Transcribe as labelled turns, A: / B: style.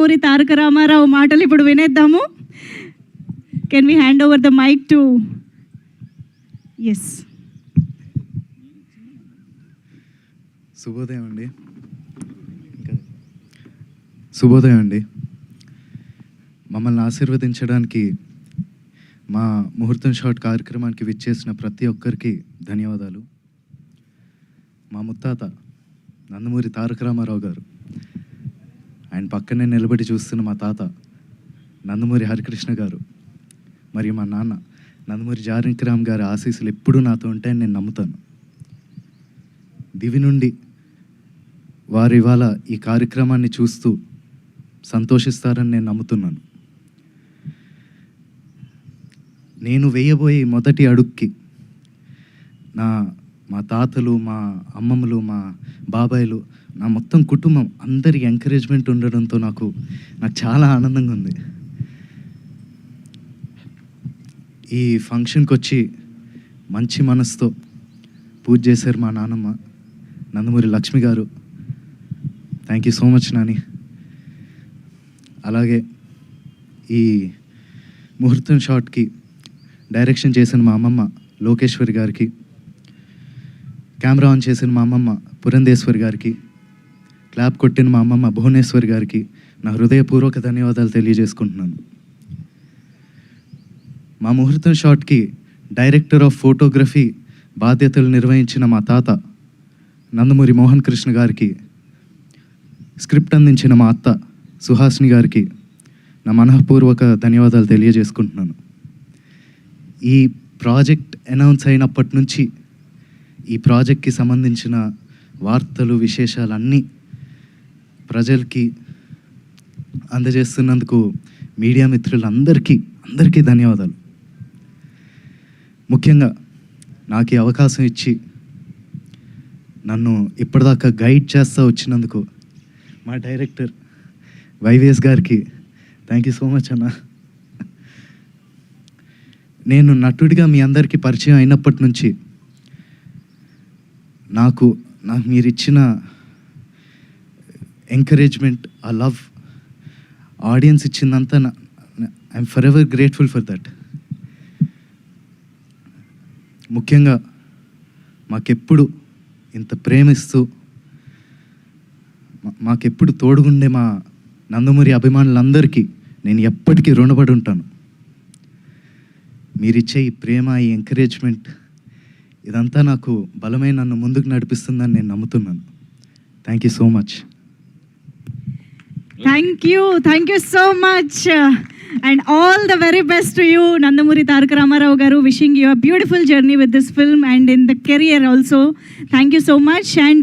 A: పూరి తారక రామారావు మాటలు ఇప్పుడు వినేద్దాము. Can we hand over the mic to S.
B: శుభోదయం అండి. శుభోదయం అండి. మమ్మల్ని ఆశీర్వదించడానికి మా ముహూర్తం షాట్ కార్యక్రమానికి విచ్చేసిన ప్రతి ఒక్కరికి ధన్యవాదాలు. మా ముత్తాత నందమూరి తారక రామారావు గారు, ఆయన పక్కనే నిలబడి చూస్తున్న మా తాత నందమూరి హరికృష్ణ గారు, మరియు మా నాన్న నందమూరి జానకిరామ్ గారి ఆశీస్సులు ఎప్పుడూ నాతో ఉంటాయని నేను నమ్ముతాను. దివి నుండి వారు ఇవాళ ఈ కార్యక్రమాన్ని చూస్తూ సంతోషిస్తారని నేను నమ్ముతున్నాను. నేను వేయబోయే మొదటి అడుగుకి మా తాతలు, మా అమ్మమ్మలు, మా బాబాయిలు, నా మొత్తం కుటుంబం అందరి ఎంకరేజ్మెంట్ ఉండడంతో నాకు చాలా ఆనందంగా ఉంది. ఈ ఫంక్షన్కి వచ్చి మంచి మనసుతో పూజ చేశారు మా నాన్నమ్మ నందమూరి లక్ష్మి గారు. Thank you so much Nani. అలాగే ఈ ముహూర్తం షాట్కి డైరెక్షన్ చేసిన మా అమ్మమ్మ లోకేశ్వరి గారికి, కెమెరా ఆన్ చేసిన మా అమ్మమ్మ పురంధేశ్వరి గారికి, క్లాప్ కొట్టిన మా అమ్మమ్మ భువనేశ్వరి గారికి నా హృదయపూర్వక ధన్యవాదాలు తెలియజేసుకుంటున్నాను. మా ముహూర్తం షాట్కి డైరెక్టర్ ఆఫ్ ఫోటోగ్రఫీ బాధ్యతలు నిర్వహించిన మా తాత నందమూరి మోహన్ కృష్ణ గారికి, స్క్రిప్ట్ అందించిన మా అత్త సుహాసిని గారికి నా మనఃపూర్వక ధన్యవాదాలు తెలియజేసుకుంటున్నాను. ఈ ప్రాజెక్ట్ అనౌన్స్ అయినప్పటి నుంచి ఈ ప్రాజెక్ట్కి సంబంధించిన వార్తలు, విశేషాలు అన్నీ ప్రజలకి అందజేస్తున్నందుకు మీడియా మిత్రులందరికీ ధన్యవాదాలు. ముఖ్యంగా నాకు ఈ అవకాశం ఇచ్చి నన్ను ఇప్పటిదాకా గైడ్ చేస్తూ వచ్చినందుకు మా డైరెక్టర్ వైవిఎస్ గారికి థ్యాంక్ యూ సో మచ్ అన్న. నేను నటుడిగా మీ అందరికీ పరిచయం అయినప్పటి నుంచి నాకు మీరు ఇచ్చిన ఎంకరేజ్మెంట్, ఆ లవ్, ఆడియన్స్ ఇచ్చిందంతా I'm forever grateful for that. ముఖ్యంగా మాకెప్పుడు ఇంత ప్రేమిస్తూ మాకెప్పుడు తోడుగుండే మా నందమూరి అభిమానులందరికీ నేను ఎప్పటికీ రుణపడి ఉంటాను. మీరిచ్చే ఈ ప్రేమ, ఈ ఎంకరేజ్మెంట్ ఇదంతా నాకు బలమైన నన్ను ముందుకు నడిపిస్తుందని నేను నమ్ముతున్నాను. Thank you so much.
A: Thank you so much and all the very best to you Nandamuri Taraka Ramarao garu. Wishing you a beautiful journey with this film and in the career also. Thank you so much. And